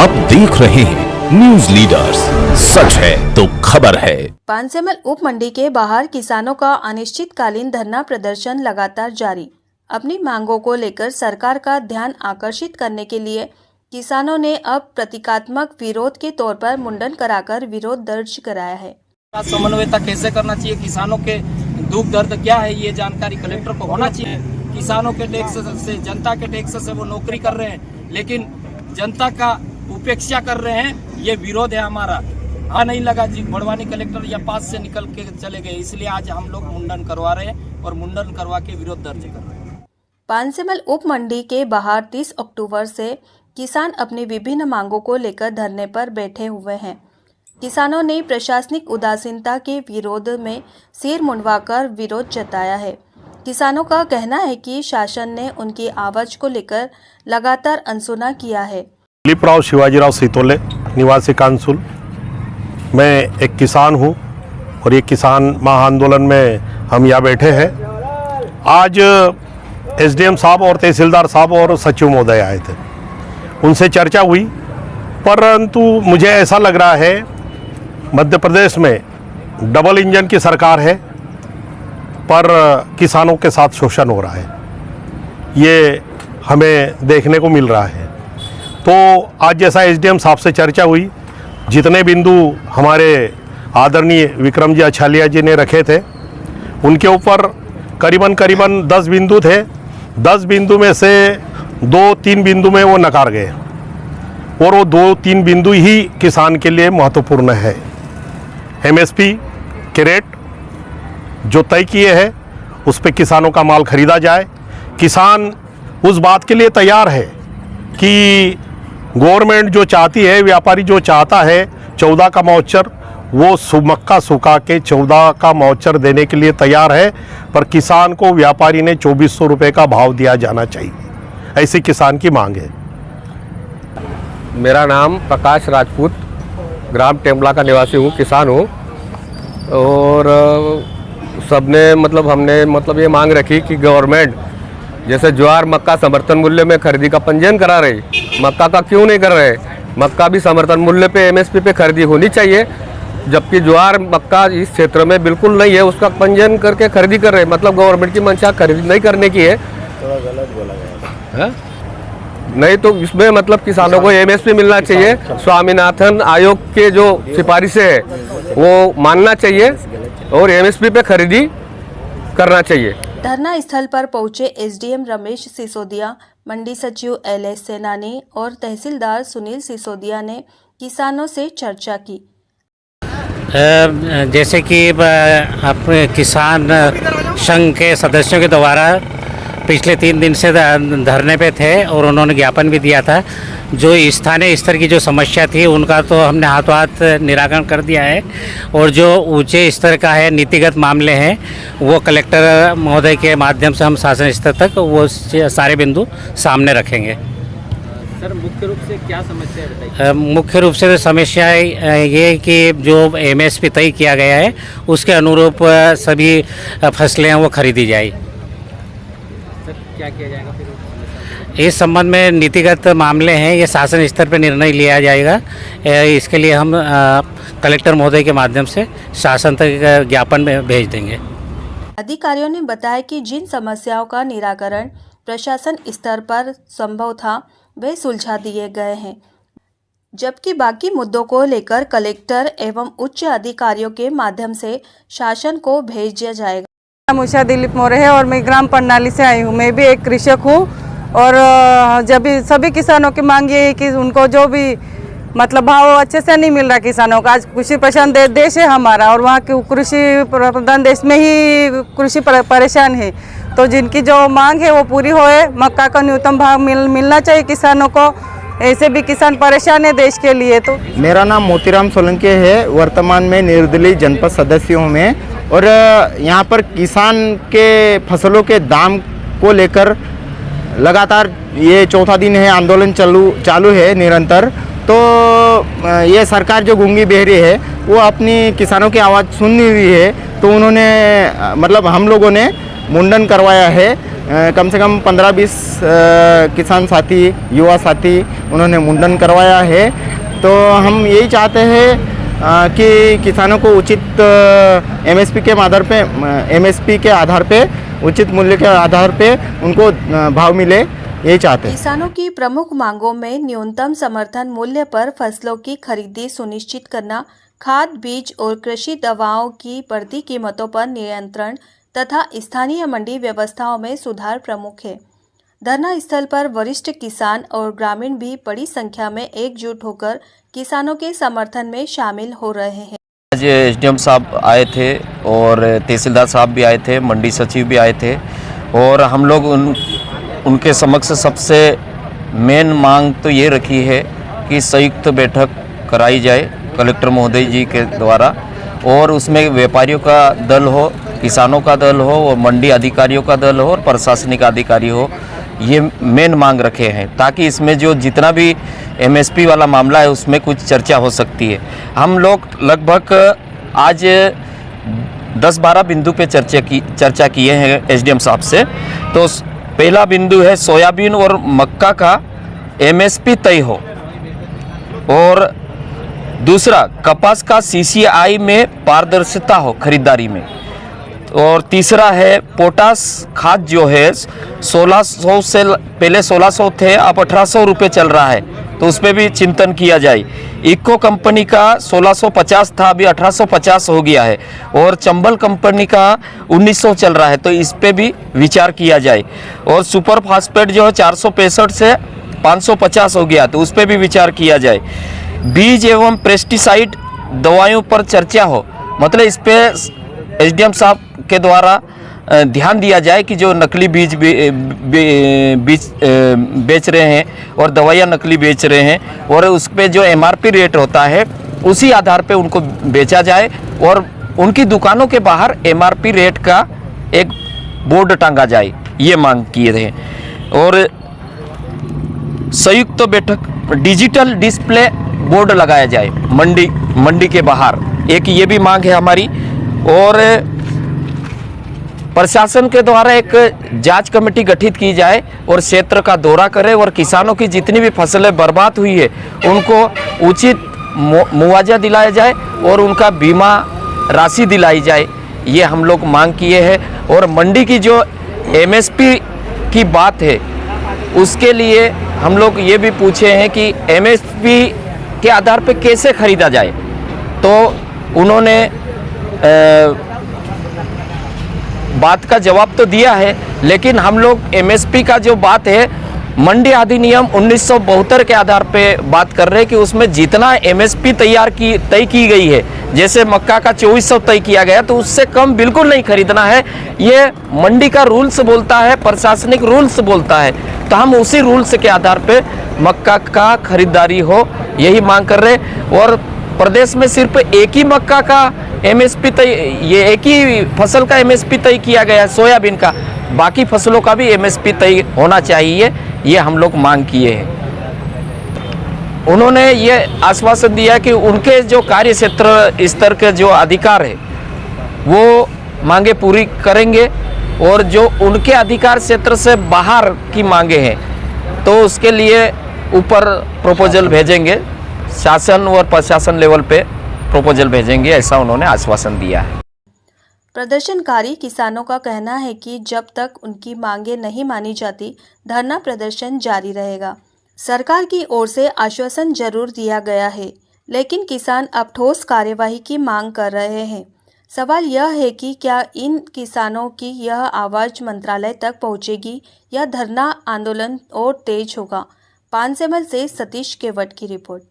आप देख रहे हैं न्यूज लीडर्स, सच है तो खबर है। पानसेमल उप मंडी के बाहर किसानों का अनिश्चितकालीन धरना प्रदर्शन लगातार जारी। अपनी मांगों को लेकर सरकार का ध्यान आकर्षित करने के लिए किसानों ने अब प्रतीकात्मक विरोध के तौर पर मुंडन कराकर विरोध दर्ज कराया है। समन्वयता कैसे करना चाहिए, किसानों के दुख दर्द क्या है, ये जानकारी कलेक्टर को होना चाहिए। किसानों के टैक्स से, जनता के टैक्स से वो नौकरी कर रहे हैं, लेकिन जनता का उपेक्षा कर रहे हैं। ये विरोध है हमारा। नहीं लगा जी, बड़वानी कलेक्टर या पास से निकल के चले गए, इसलिए आज हम लोग मुंडन करवा रहे हैं और मुंडन करवा के विरोध दर्ज कर रहे हैं। पानसेमल उप मंडी के बाहर 30 अक्टूबर से किसान अपनी विभिन्न मांगों को लेकर धरने पर बैठे हुए हैं। किसानों ने प्रशासनिक उदासीनता के विरोध में सिर मुंडवाकर विरोध जताया है। किसानों का कहना है कि शासन ने उनकी आवाज को लेकर लगातार अनसुना किया है। दिलीपराव शिवाजीराव सितोले, निवासी कांसुल। मैं एक किसान हूं और ये किसान महाआंदोलन में हम यहाँ बैठे हैं। आज एसडीएम साहब और तहसीलदार साहब और सचिव महोदय आए थे, उनसे चर्चा हुई, परंतु मुझे ऐसा लग रहा है मध्य प्रदेश में डबल इंजन की सरकार है, पर किसानों के साथ शोषण हो रहा है, ये हमें देखने को मिल रहा है। तो आज जैसा एसडीएम साहब से चर्चा हुई, जितने बिंदु हमारे आदरणीय विक्रम जी अछालिया जी ने रखे थे, उनके ऊपर करीबन 10 बिंदु थे। 10 बिंदु में से 2-3 बिंदु में वो नकार गए और वो 2-3 बिंदु ही किसान के लिए महत्वपूर्ण है। एमएसपी के रेट जो तय किए हैं उस पे किसानों का माल खरीदा जाए। किसान उस बात के लिए तैयार है कि गवर्नमेंट जो चाहती है, व्यापारी जो चाहता है 14 का माउचर, वो मक्का सुखा के 14 का माउचर देने के लिए तैयार है, पर किसान को व्यापारी ने 2400 रुपये का भाव दिया जाना चाहिए, ऐसी किसान की मांग है। मेरा नाम प्रकाश राजपूत, ग्राम टेम्बला का निवासी हूँ, किसान हूँ। और सबने हमने ये मांग रखी कि गवर्नमेंट जैसे ज्वार मक्का समर्थन मूल्य में खरीदी का पंजीयन करा रही, मक्का का क्यों नहीं कर रहे। मक्का भी समर्थन मूल्य पे एमएसपी पे खरीदी होनी चाहिए, जबकि ज्वार मक्का इस क्षेत्र में बिल्कुल नहीं है, उसका पंजीयन करके खरीदी कर रहे। गवर्नमेंट की मंशा खरीदी नहीं करने की है। थोड़ा गलत बोला गया है? नहीं तो इसमें किसानों को एमएसपी मिलना चाहिए। स्वामीनाथन आयोग के जो सिफारिशें है वो मानना चाहिए और एमएसपी पे खरीदी करना चाहिए। धरना स्थल पर पहुंचे एसडीएम रमेश सिसोदिया, मंडी सचिव एलएस सेनानी और तहसीलदार सुनील सिसोदिया ने किसानों से चर्चा की। जैसे कि आप किसान संघ के सदस्यों के द्वारा पिछले 3 दिन से धरने पे थे और उन्होंने ज्ञापन भी दिया था। जो स्थानीय स्तर की जो समस्या थी उनका तो हमने हाथों हाथ निराकरण कर दिया है, और जो ऊंचे स्तर का है, नीतिगत मामले हैं, वो कलेक्टर महोदय के माध्यम से हम शासन स्तर तक वो सारे बिंदु सामने रखेंगे। सर, मुख्य रूप से क्या समस्या है? मुख्य रूप से समस्या ये है कि जो एमएसपी तय किया गया है उसके अनुरूप सभी फसलें हैं वो खरीदी जाए। सर, क्या किया जाएगा फिर? इस संबंध में नीतिगत मामले हैं, ये शासन स्तर पर निर्णय लिया जाएगा। इसके लिए हम कलेक्टर महोदय के माध्यम से शासन तक ज्ञापन भेज देंगे। अधिकारियों ने बताया कि जिन समस्याओं का निराकरण प्रशासन स्तर पर संभव था वे सुलझा दिए गए हैं, जबकि बाकी मुद्दों को लेकर कलेक्टर एवं उच्च अधिकारियों के माध्यम से शासन को भेजा जाएगा। मुझे दिलीप मौर्य है और मैं ग्राम प्रणाली से आई हूँ। मैं भी एक कृषक हूँ और जब सभी किसानों की मांग ये है कि उनको जो भी भाव अच्छे से नहीं मिल रहा किसानों का। आज कृषि प्रधान देश है हमारा और वहाँ की कृषि प्रधान देश में ही कृषि परेशान है, तो जिनकी जो मांग है वो पूरी होए। मक्का का न्यूनतम भाव मिलना चाहिए किसानों को, ऐसे भी किसान परेशान है देश के लिए। तो मेरा नाम मोतीराम सोलंकी है, वर्तमान में निर्दलीय जनपद सदस्य हूँ मैं, और यहाँ पर किसान के फसलों के दाम को लेकर लगातार ये 4था दिन है आंदोलन चालू है निरंतर। तो ये सरकार जो गूंगी बहरी है वो अपनी किसानों की आवाज़ सुनी हुई है, तो उन्होंने हम लोगों ने मुंडन करवाया है कम से कम 15-20 किसान साथी, युवा साथी उन्होंने मुंडन करवाया है। तो हम यही चाहते हैं कि किसानों को उचित एमएसपी के आधार पे उचित मूल्य के आधार पे उनको भाव मिले, यही चाहते हैं। किसानों की प्रमुख मांगों में न्यूनतम समर्थन मूल्य पर फसलों की खरीदी सुनिश्चित करना, खाद, बीज और कृषि दवाओं की बढ़ती कीमतों पर नियंत्रण तथा स्थानीय मंडी व्यवस्थाओं में सुधार प्रमुख है। धरना स्थल पर वरिष्ठ किसान और ग्रामीण भी बड़ी संख्या में एकजुट होकर किसानों के समर्थन में शामिल हो रहे हैं। आज एसडीएम साहब आए थे और तहसीलदार साहब भी आए थे, मंडी सचिव भी आए थे और हम लोग उनके समक्ष सबसे मेन मांग तो ये रखी है कि संयुक्त बैठक कराई जाए कलेक्टर महोदय जी के द्वारा और उसमें व्यापारियों का दल हो, किसानों का दल हो और मंडी अधिकारियों का दल हो और प्रशासनिक अधिकारी हो। ये मेन मांग रखे हैं ताकि इसमें जो जितना भी एमएसपी वाला मामला है उसमें कुछ चर्चा हो सकती है। हम लोग लगभग आज 10-12 बिंदु पे चर्चा किए हैं एसडीएम साहब से। तो पहला बिंदु है सोयाबीन और मक्का का एमएसपी तय हो और दूसरा कपास का सीसीआई में पारदर्शिता हो खरीदारी में और तीसरा है पोटास खाद जो है 1600 से पहले 1600 थे, अब 1800 रुपये चल रहा है, तो उस पर भी चिंतन किया जाए। इको कंपनी का 1650 था, अभी 1850 हो गया है और चंबल कंपनी का 1900 चल रहा है, तो इस पे भी विचार किया जाए। और सुपर फास्फेट जो है 465 से 550 हो गया, तो उस पर भी विचार किया जाए। बीज एवं पेस्टिसाइड दवाइयों पर चर्चा हो, मतलब इस पे एसडीएम साहब के द्वारा ध्यान दिया जाए कि जो नकली बीज बेच रहे हैं और दवाइयाँ नकली बेच रहे हैं और उस पे जो एमआरपी रेट होता है उसी आधार पे उनको बेचा जाए और उनकी दुकानों के बाहर एमआरपी रेट का एक बोर्ड टांगा जाए, ये मांग किए थे। और संयुक्त बैठक डिजिटल डिस्प्ले बोर्ड लगाया जाए मंडी के बाहर, एक ये भी मांग है हमारी। और प्रशासन के द्वारा एक जांच कमेटी गठित की जाए और क्षेत्र का दौरा करे और किसानों की जितनी भी फसलें बर्बाद हुई है उनको उचित मुआवजा दिलाया जाए और उनका बीमा राशि दिलाई जाए, ये हम लोग मांग किए हैं। और मंडी की जो एमएसपी की बात है उसके लिए हम लोग ये भी पूछे हैं कि एमएसपी के आधार पे कैसे खरीदा जाए, तो उन्होंने बात का जवाब तो दिया है, लेकिन हम लोग एमएसपी का जो बात है मंडी अधिनियम 1972 के आधार पे बात कर रहे हैं कि उसमें जितना एमएसपी तय की गई है, जैसे मक्का का 2400 तय किया गया, तो उससे कम बिल्कुल नहीं खरीदना है। ये मंडी का रूल्स बोलता है, प्रशासनिक रूल्स बोलता है, तो हम उसी रूल्स के आधार पे मक्का का खरीदारी हो, यही मांग कर रहे हैं। और प्रदेश में सिर्फ एक ही मक्का का एमएसपी तय, ये एक ही फसल का एमएसपी तय किया गया है सोयाबीन का, बाकी फसलों का भी एमएसपी तय होना चाहिए, ये हम लोग मांग किए हैं। उन्होंने ये आश्वासन दिया कि उनके जो कार्य क्षेत्र स्तर के जो अधिकार है वो मांगे पूरी करेंगे और जो उनके अधिकार क्षेत्र से बाहर की मांगे हैं तो उसके लिए ऊपर प्रपोजल भेजेंगे, शासन और प्रशासन लेवल पे प्रपोजल भेजेंगे, ऐसा उन्होंने आश्वासन दिया है। प्रदर्शनकारी किसानों का कहना है कि जब तक उनकी मांगें नहीं मानी जाती, धरना प्रदर्शन जारी रहेगा। सरकार की ओर से आश्वासन जरूर दिया गया है, लेकिन किसान अब ठोस कार्यवाही की मांग कर रहे हैं। सवाल यह है कि क्या इन किसानों की यह आवाज़ मंत्रालय तक पहुंचेगी या धरना आंदोलन और तेज होगा। पानसेमल से सतीश केवट की रिपोर्ट।